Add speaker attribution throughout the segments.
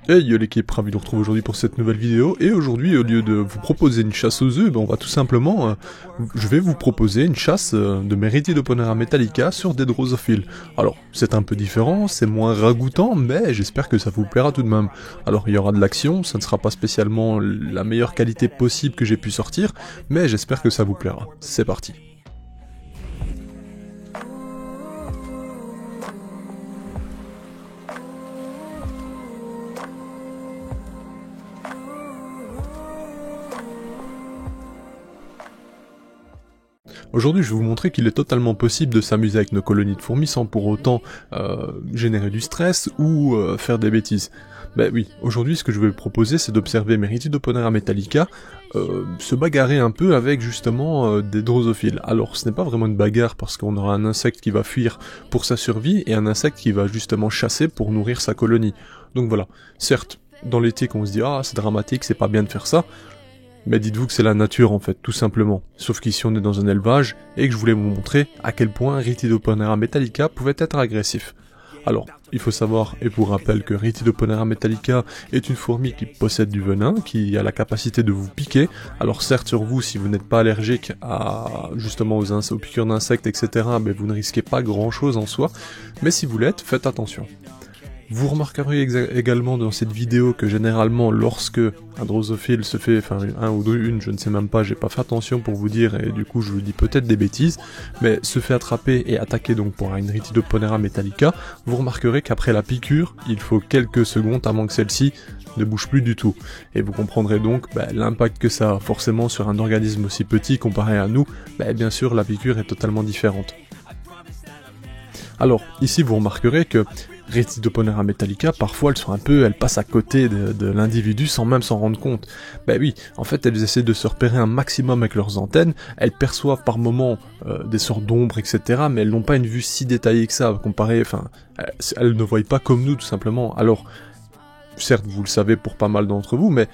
Speaker 1: Hey l'équipe, ravi de vous retrouver aujourd'hui pour cette nouvelle vidéo, et aujourd'hui au lieu de vous proposer une chasse aux œufs, on va tout simplement, je vais vous proposer une chasse de Merithidoponera metallica sur des drosophiles. Alors c'est un peu différent, c'est moins ragoûtant, mais j'espère que ça vous plaira tout de même. Alors il y aura de l'action, ça ne sera pas spécialement la meilleure qualité possible que j'ai pu sortir, mais j'espère que ça vous plaira. C'est parti. Aujourd'hui, je vais vous montrer qu'il est totalement possible de s'amuser avec nos colonies de fourmis sans pour autant générer du stress ou faire des bêtises. Ben oui, aujourd'hui, ce que je vais vous proposer, c'est d'observer Merithidoponera metallica se bagarrer un peu avec justement des drosophiles. Alors, ce n'est pas vraiment une bagarre parce qu'on aura un insecte qui va fuir pour sa survie et un insecte qui va justement chasser pour nourrir sa colonie. Donc voilà, certes, dans l'éthique, on se dit « Ah, c'est dramatique, c'est pas bien de faire ça », mais dites-vous que c'est la nature en fait, tout simplement. Sauf qu'ici on est dans un élevage, et que je voulais vous montrer à quel point Merithidoponera metallica pouvait être agressif. Alors, il faut savoir, et pour rappel, que Merithidoponera metallica est une fourmi qui possède du venin, qui a la capacité de vous piquer. Alors certes sur vous, si vous n'êtes pas allergique à justement aux piqûres d'insectes, etc., ben, vous ne risquez pas grand chose en soi, mais si vous l'êtes, faites attention. Vous remarquerez également dans cette vidéo que généralement lorsque un drosophile se fait, enfin un ou deux, je ne sais même pas, j'ai pas fait attention pour vous dire et du coup je vous dis peut-être des bêtises, mais se fait attraper et attaquer donc pour une Merithidoponera metallica, vous remarquerez qu'après la piqûre, il faut quelques secondes avant que celle-ci ne bouge plus du tout. Et vous comprendrez donc l'impact que ça a forcément sur un organisme aussi petit comparé à nous, bien sûr la piqûre est totalement différente. Alors ici vous remarquerez que Merithidoponera metallica, parfois elles passent à côté de l'individu sans même s'en rendre compte. Ben oui, en fait elles essaient de se repérer un maximum avec leurs antennes, elles perçoivent par moments des sortes d'ombres, etc. mais elles n'ont pas une vue si détaillée que ça, comparé, elles ne voient pas comme nous tout simplement. Alors, certes vous le savez pour pas mal d'entre vous, mais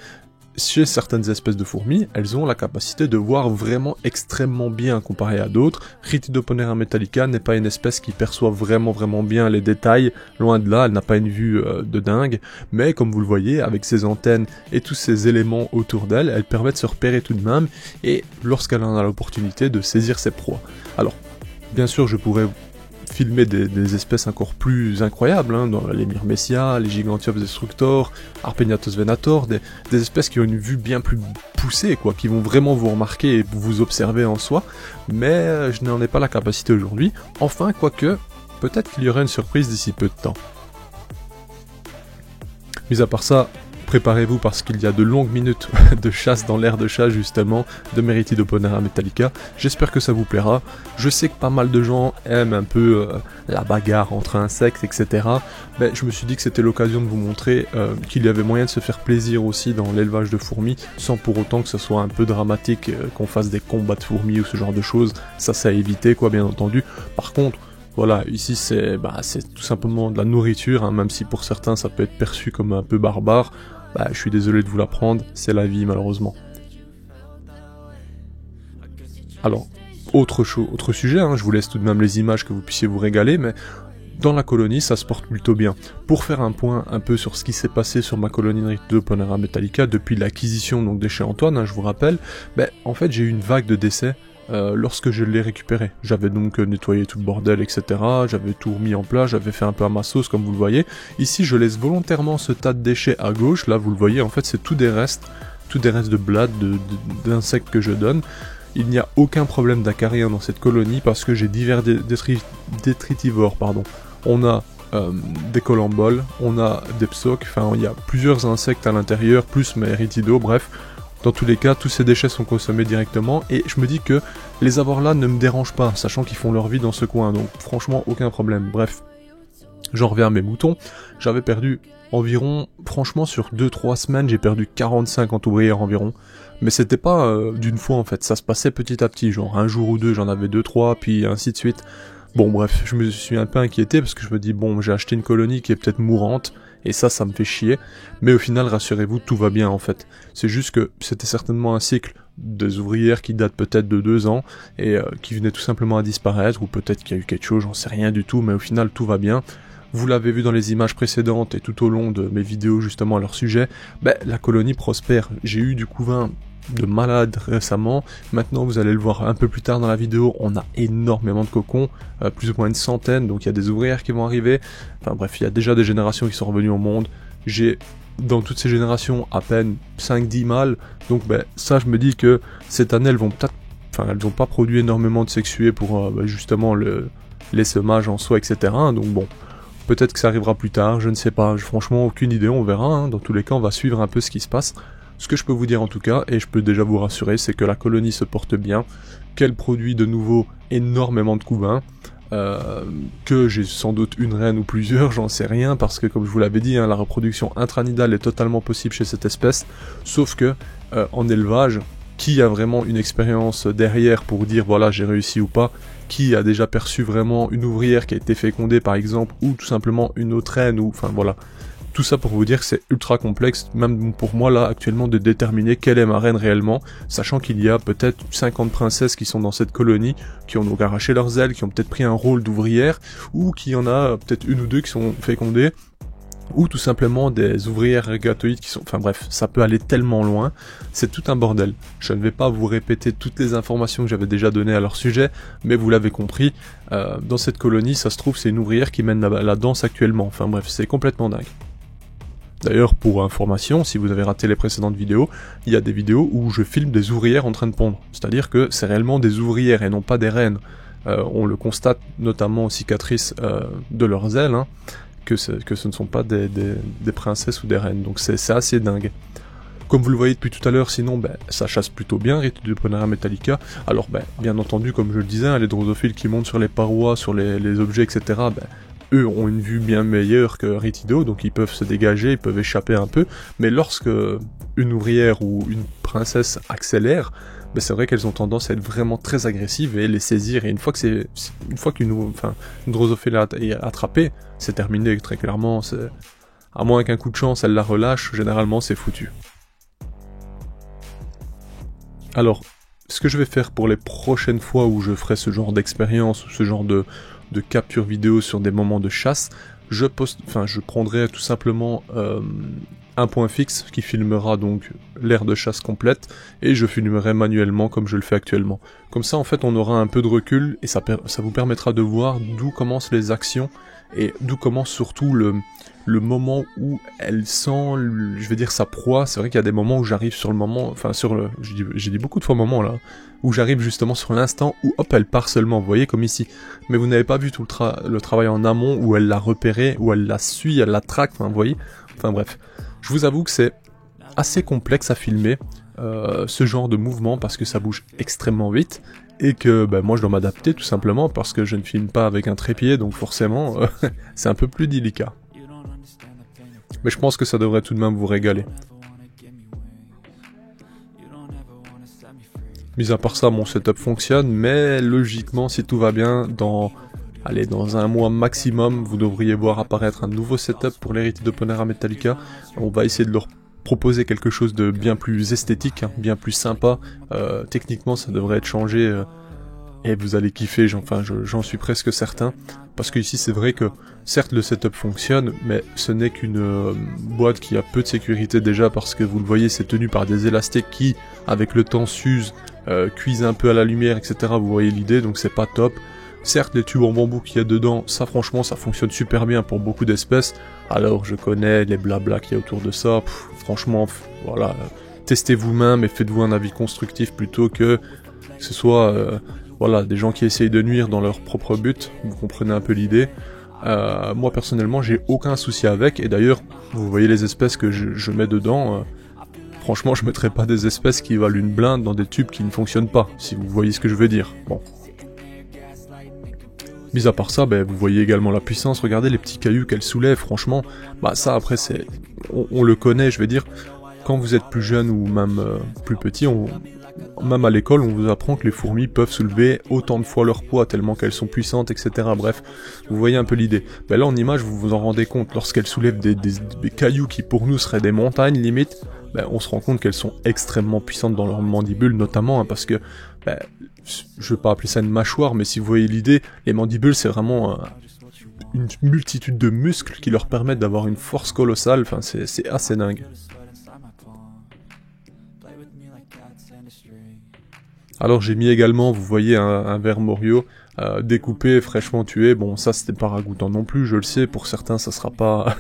Speaker 1: chez certaines espèces de fourmis, elles ont la capacité de voir vraiment extrêmement bien comparé à d'autres. Merithidoponera metallica n'est pas une espèce qui perçoit vraiment bien les détails, loin de là, elle n'a pas une vue de dingue, mais comme vous le voyez, avec ses antennes et tous ces éléments autour d'elle, elle permet de se repérer tout de même, et lorsqu'elle en a l'opportunité, de saisir ses proies. Alors, bien sûr, je pourrais filmer des espèces encore plus incroyables, dans les Myrmecia, les Gigantiops destructor, Arpegnathos venator, des espèces qui ont une vue bien plus poussée, quoi, qui vont vraiment vous remarquer et vous observer en soi, mais je n'en ai pas la capacité aujourd'hui. Enfin, quoique, peut-être qu'il y aura une surprise d'ici peu de temps. Mis à part ça, préparez-vous parce qu'il y a de longues minutes de chasse dans l'aire de chasse justement de Merithidoponera metallica. J'espère que ça vous plaira. Je sais que pas mal de gens aiment un peu la bagarre entre insectes, etc. Mais je me suis dit que c'était l'occasion de vous montrer qu'il y avait moyen de se faire plaisir aussi dans l'élevage de fourmis, sans pour autant que ce soit un peu dramatique, qu'on fasse des combats de fourmis ou ce genre de choses. Ça à éviter, quoi, bien entendu. Par contre, voilà, ici c'est tout simplement de la nourriture, même si pour certains ça peut être perçu comme un peu barbare. Je suis désolé de vous l'apprendre, c'est la vie malheureusement. Alors, autre sujet, je vous laisse tout de même les images que vous puissiez vous régaler, mais dans la colonie ça se porte plutôt bien. Pour faire un point un peu sur ce qui s'est passé sur ma colonie Merithidoponera metallica depuis l'acquisition donc de chez Antoine, je vous rappelle, en fait j'ai eu une vague de décès lorsque je l'ai récupéré. J'avais donc nettoyé tout le bordel, etc. J'avais tout remis en place, j'avais fait un peu à ma sauce comme vous le voyez. Ici je laisse volontairement ce tas de déchets à gauche, là vous le voyez, en fait c'est tout des restes de blades, d'insectes que je donne. Il n'y a aucun problème d'acarien dans cette colonie parce que j'ai divers détritivores, pardon. On a des colamboles, on a des psoques, il y a plusieurs insectes à l'intérieur, plus Merithido, bref. Dans tous les cas, tous ces déchets sont consommés directement, et je me dis que les avoir là ne me dérange pas, sachant qu'ils font leur vie dans ce coin, donc franchement aucun problème. Bref, j'en reviens à mes moutons. J'avais perdu environ, franchement sur 2-3 semaines, j'ai perdu 40-50 ouvrières environ, mais c'était pas d'une fois en fait, ça se passait petit à petit, genre un jour ou deux j'en avais 2-3, puis ainsi de suite. Bon bref, je me suis un peu inquiété parce que je me dis bon, j'ai acheté une colonie qui est peut-être mourante, et ça me fait chier, mais au final, rassurez-vous, tout va bien en fait. C'est juste que c'était certainement un cycle des ouvrières qui date peut-être de 2 ans, et qui venait tout simplement à disparaître, ou peut-être qu'il y a eu quelque chose, j'en sais rien du tout, mais au final, tout va bien. vous l'avez vu dans les images précédentes et tout au long de mes vidéos justement à leur sujet, la colonie prospère. J'ai eu du couvain de malade récemment. Maintenant, vous allez le voir un peu plus tard dans la vidéo, on a énormément de cocons, plus ou moins une centaine, donc il y a des ouvrières qui vont arriver. Enfin bref, il y a déjà des générations qui sont revenues au monde. J'ai dans toutes ces générations à peine 5-10 mâles, donc ça je me dis que cette année elles vont peut-être, elles n'ont pas produit énormément de sexués pour justement les semages en soi, etc. Donc bon, peut-être que ça arrivera plus tard, je ne sais pas, franchement aucune idée, on verra, hein. Dans tous les cas on va suivre un peu ce qui se passe. Ce que je peux vous dire en tout cas, et je peux déjà vous rassurer, c'est que la colonie se porte bien, qu'elle produit de nouveau énormément de couvains, que j'ai sans doute une reine ou plusieurs, j'en sais rien, parce que comme je vous l'avais dit, hein, la reproduction intranidale est totalement possible chez cette espèce, sauf que en élevage, qui a vraiment une expérience derrière pour dire voilà j'ai réussi ou pas, qui a déjà perçu vraiment une ouvrière qui a été fécondée par exemple, ou tout simplement une autre reine, ou enfin voilà. Tout ça pour vous dire que c'est ultra complexe, même pour moi là actuellement, de déterminer quelle est ma reine réellement, sachant qu'il y a peut-être 50 princesses qui sont dans cette colonie, qui ont donc arraché leurs ailes, qui ont peut-être pris un rôle d'ouvrière, ou qu'il y en a peut-être une ou deux qui sont fécondées, ou tout simplement des ouvrières régatoïdes qui sont... Enfin bref, ça peut aller tellement loin, c'est tout un bordel. Je ne vais pas vous répéter toutes les informations que j'avais déjà données à leur sujet, mais vous l'avez compris, dans cette colonie, ça se trouve, c'est une ouvrière qui mène la danse actuellement. Enfin bref, c'est complètement dingue. D'ailleurs, pour information, si vous avez raté les précédentes vidéos, il y a des vidéos où je filme des ouvrières en train de pondre. C'est-à-dire que c'est réellement des ouvrières et non pas des reines. On le constate notamment aux cicatrices de leurs ailes, hein, que ce ne sont pas des princesses ou des reines. Donc c'est assez dingue. Comme vous le voyez depuis tout à l'heure, sinon, ça chasse plutôt bien, Rhytidoponera metallica. Alors, bien entendu, comme je le disais, hein, les drosophiles qui montent sur les parois, sur les objets, etc., eux ont une vue bien meilleure que Rhytido, donc ils peuvent se dégager, ils peuvent échapper un peu, mais lorsque une ouvrière ou une princesse accélère, c'est vrai qu'elles ont tendance à être vraiment très agressives et les saisir, et une fois qu'une drosophile est attrapée, c'est terminé très clairement, à moins qu'un coup de chance elle la relâche, généralement c'est foutu. Alors, ce que je vais faire pour les prochaines fois où je ferai ce genre d'expérience, ou ce genre de capture vidéo sur des moments de chasse, je prendrai tout simplement un point fixe qui filmera donc l'aire de chasse complète, et je filmerai manuellement comme je le fais actuellement. Comme ça en fait on aura un peu de recul, et ça vous permettra de voir d'où commencent les actions, et d'où commence surtout le moment où elle sent, je vais dire, sa proie. C'est vrai qu'il y a des moments où j'arrive sur le moment, j'ai dit beaucoup de fois moment là, où j'arrive justement sur l'instant où hop elle part seulement, vous voyez comme ici. Mais vous n'avez pas vu tout le travail en amont où elle l'a repéré, où elle la suit, elle la traque, vous voyez. Enfin bref, je vous avoue que c'est assez complexe à filmer ce genre de mouvement parce que ça bouge extrêmement vite. Et que moi je dois m'adapter tout simplement parce que je ne filme pas avec un trépied, donc forcément c'est un peu plus délicat. Mais je pense que ça devrait tout de même vous régaler. Mis à part ça, mon setup fonctionne, mais logiquement si tout va bien, dans un mois maximum, vous devriez voir apparaître un nouveau setup pour les Rhytidoponera metallica. On va essayer de leur proposer quelque chose de bien plus esthétique, hein, bien plus sympa. Techniquement ça devrait être changé et vous allez kiffer, j'en suis presque certain. Parce que ici c'est vrai que certes le setup fonctionne, mais ce n'est qu'une boîte qui a peu de sécurité déjà, parce que vous le voyez c'est tenu par des élastiques qui avec le temps s'usent, cuisent un peu à la lumière, etc. Vous voyez l'idée, donc c'est pas top. Certes, les tubes en bambou qu'il y a dedans, ça franchement, ça fonctionne super bien pour beaucoup d'espèces. Alors, je connais les blabla qu'il y a autour de ça. Franchement, voilà, testez vous-même et faites-vous un avis constructif plutôt que ce soit voilà, des gens qui essayent de nuire dans leur propre but. Vous comprenez un peu l'idée. Moi, personnellement, j'ai aucun souci avec. Et d'ailleurs, vous voyez les espèces que je mets dedans. Franchement, je mettrai pas des espèces qui valent une blinde dans des tubes qui ne fonctionnent pas, si vous voyez ce que je veux dire. Bon. Mis à part ça, vous voyez également la puissance, regardez les petits cailloux qu'elle soulève, franchement, ça après c'est... On le connaît, je vais dire, quand vous êtes plus jeune ou même plus petit, même à l'école, on vous apprend que les fourmis peuvent soulever autant de fois leur poids, tellement qu'elles sont puissantes, etc. Bref, vous voyez un peu l'idée. Là en image, vous vous en rendez compte, lorsqu'elles soulèvent des cailloux qui pour nous seraient des montagnes limite, on se rend compte qu'elles sont extrêmement puissantes dans leurs mandibules, notamment, hein, parce que, je vais pas appeler ça une mâchoire, mais si vous voyez l'idée, les mandibules c'est vraiment une multitude de muscles qui leur permettent d'avoir une force colossale, enfin c'est assez dingue. Alors j'ai mis également, vous voyez, un ver Morio découpé, fraîchement tué. Bon, ça c'était pas ragoûtant non plus, je le sais, pour certains ça sera pas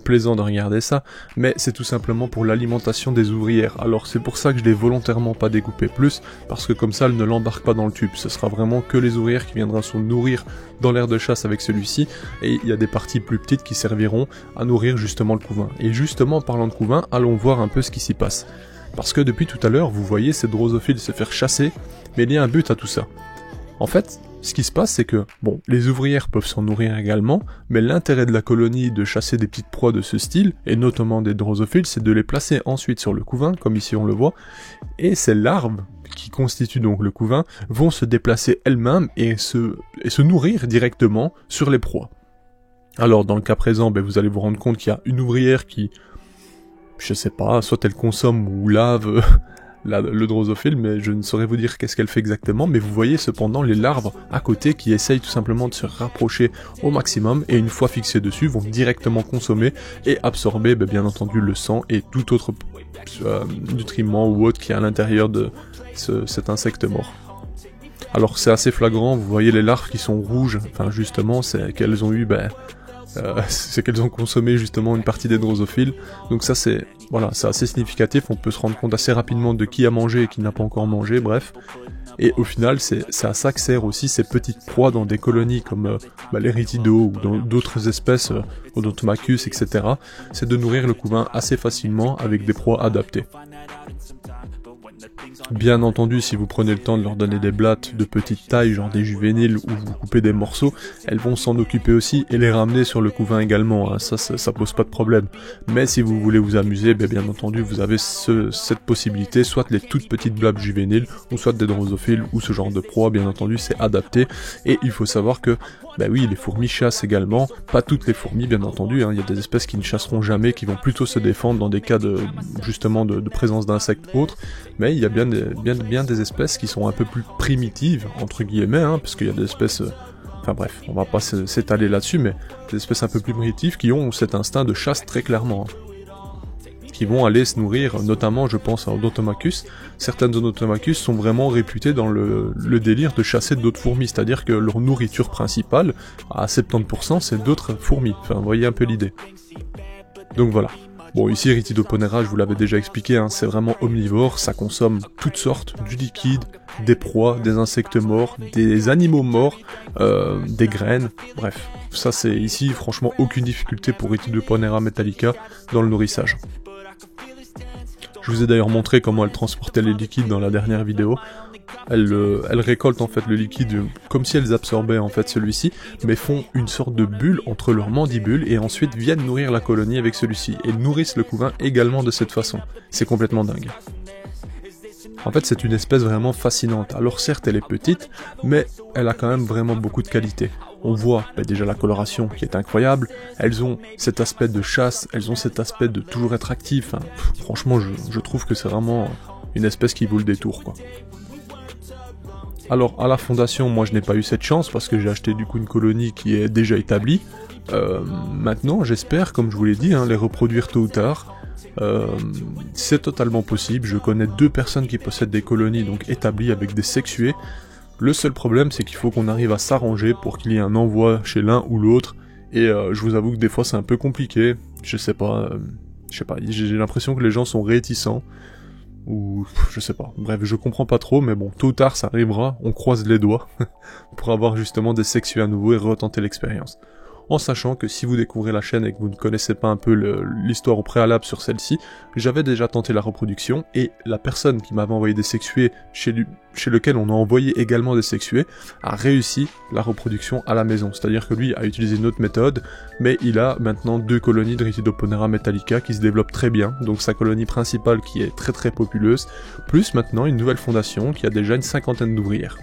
Speaker 1: plaisant de regarder ça, mais c'est tout simplement pour l'alimentation des ouvrières. Alors c'est pour ça que je l'ai volontairement pas découpé plus, parce que comme ça elle ne l'embarque pas dans le tube. Ce sera vraiment que les ouvrières qui viendront se nourrir dans l'aire de chasse avec celui-ci, et il y a des parties plus petites qui serviront à nourrir justement le couvain. Et justement, parlant de couvain, allons voir un peu ce qui s'y passe. Parce que depuis tout à l'heure, vous voyez ces drosophiles se faire chasser, mais il y a un but à tout ça. En fait, ce qui se passe, c'est que, bon, les ouvrières peuvent s'en nourrir également, mais l'intérêt de la colonie de chasser des petites proies de ce style, et notamment des drosophiles, c'est de les placer ensuite sur le couvain, comme ici on le voit, et ces larves, qui constituent donc le couvain, vont se déplacer elles-mêmes et se nourrir directement sur les proies. Alors, dans le cas présent, vous allez vous rendre compte qu'il y a une ouvrière qui, je sais pas, soit elle consomme ou lave le drosophile, mais je ne saurais vous dire qu'est-ce qu'elle fait exactement, mais vous voyez cependant les larves à côté qui essayent tout simplement de se rapprocher au maximum, et une fois fixées dessus, vont directement consommer et absorber bien entendu le sang et tout autre nutriment ou autre qui est à l'intérieur de cet insecte mort. Alors c'est assez flagrant, vous voyez les larves qui sont rouges, enfin justement c'est qu'elles ont eu c'est qu'elles ont consommé justement une partie des drosophiles, donc ça c'est assez significatif, on peut se rendre compte assez rapidement de qui a mangé et qui n'a pas encore mangé, bref. Et au final, c'est à ça que servent aussi ces petites proies dans des colonies comme les Rhytidos ou dans d'autres espèces, Odontomachus, etc. C'est de nourrir le couvain assez facilement avec des proies adaptées. Bien entendu, si vous prenez le temps de leur donner des blattes de petite taille, genre des juvéniles, ou vous coupez des morceaux, elles vont s'en occuper aussi et les ramener sur le couvain également, hein. Ça pose pas de problème. Mais si vous voulez vous amuser, bien entendu, vous avez cette possibilité, soit les toutes petites blattes juvéniles, ou soit des drosophiles, ou ce genre de proie, bien entendu, c'est adapté. Et il faut savoir que, oui, les fourmis chassent également, pas toutes les fourmis, bien entendu, hein. Il y a des espèces qui ne chasseront jamais, qui vont plutôt se défendre dans des cas de présence d'insectes autres, mais il y a bien des espèces qui sont un peu plus primitives, entre guillemets, hein, parce qu'il y a des espèces... Enfin bref, on va pas s'étaler là-dessus, mais des espèces un peu plus primitives qui ont cet instinct de chasse très clairement, hein, qui vont aller se nourrir, notamment je pense à Odontomachus. Certaines Odontomachus sont vraiment réputées dans le délire de chasser d'autres fourmis, c'est-à-dire que leur nourriture principale, à 70%, c'est d'autres fourmis, enfin vous voyez un peu l'idée. Donc voilà. Bon, ici, Rhytidoponera, je vous l'avais déjà expliqué, hein, c'est vraiment omnivore, ça consomme toutes sortes, du liquide, des proies, des insectes morts, des animaux morts, des graines, bref. Ça, c'est ici, franchement, aucune difficulté pour Rhytidoponera metallica dans le nourrissage. Je vous ai d'ailleurs montré comment elle transportait les liquides dans la dernière vidéo. Elles récoltent en fait le liquide comme si elles absorbaient en fait celui-ci, mais font une sorte de bulle entre leurs mandibules et ensuite viennent nourrir la colonie avec celui-ci, et nourrissent le couvain également de cette façon. C'est complètement dingue. En fait, c'est une espèce vraiment fascinante. Alors certes, elle est petite, mais elle a quand même vraiment beaucoup de qualités. On voit déjà la coloration qui est incroyable, elles ont cet aspect de chasse, elles ont cet aspect de toujours être actif. Enfin, franchement, je trouve que c'est vraiment une espèce qui vaut le détour, quoi. Alors, à la fondation, moi je n'ai pas eu cette chance parce que j'ai acheté du coup une colonie qui est déjà établie. Maintenant, j'espère, comme je vous l'ai dit, hein, les reproduire tôt ou tard. C'est totalement possible, je connais 2 personnes qui possèdent des colonies donc établies avec des sexués. Le seul problème c'est qu'il faut qu'on arrive à s'arranger pour qu'il y ait un envoi chez l'un ou l'autre, et je vous avoue que des fois c'est un peu compliqué, je sais pas, j'ai l'impression que les gens sont réticents, ou je sais pas, bref je comprends pas trop, mais bon, tôt ou tard ça arrivera, on croise les doigts, pour avoir justement des sexués à nouveau et retenter l'expérience. En sachant que si vous découvrez la chaîne et que vous ne connaissez pas un peu l'histoire au préalable sur celle-ci, j'avais déjà tenté la reproduction, et la personne qui m'avait envoyé des sexués, chez lequel on a envoyé également des sexués, a réussi la reproduction à la maison. C'est-à-dire que lui a utilisé une autre méthode, mais il a maintenant 2 colonies de Rhytidoponera metallica qui se développent très bien, donc sa colonie principale qui est très très populeuse, plus maintenant une nouvelle fondation qui a déjà une 50aine d'ouvrières.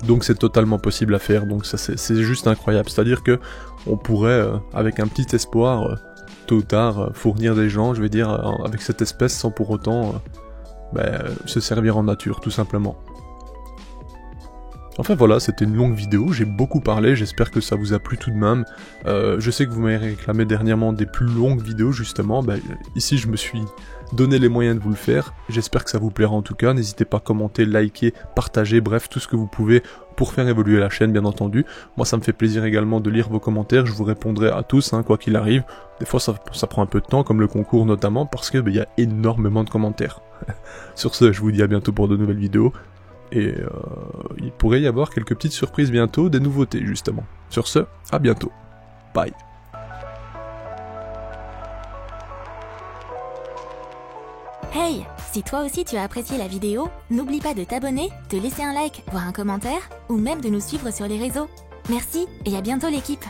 Speaker 1: Donc c'est totalement possible à faire, donc ça c'est juste incroyable, c'est-à-dire que on pourrait, avec un petit espoir, tôt ou tard, fournir des gens, je vais dire, avec cette espèce sans pour autant se servir en nature, tout simplement. Enfin voilà, c'était une longue vidéo, j'ai beaucoup parlé, j'espère que ça vous a plu tout de même. Je sais que vous m'avez réclamé dernièrement des plus longues vidéos justement, ici je me suis donné les moyens de vous le faire, j'espère que ça vous plaira en tout cas, n'hésitez pas à commenter, liker, partager, bref tout ce que vous pouvez pour faire évoluer la chaîne bien entendu. Moi ça me fait plaisir également de lire vos commentaires, je vous répondrai à tous quoi qu'il arrive. Des fois ça prend un peu de temps comme le concours notamment parce que y a énormément de commentaires. Sur ce, je vous dis à bientôt pour de nouvelles vidéos. Et il pourrait y avoir quelques petites surprises bientôt, des nouveautés justement. Sur ce, à bientôt. Bye.
Speaker 2: Hey, si toi aussi tu as apprécié la vidéo, n'oublie pas de t'abonner, de laisser un like, voire un commentaire, ou même de nous suivre sur les réseaux. Merci et à bientôt l'équipe.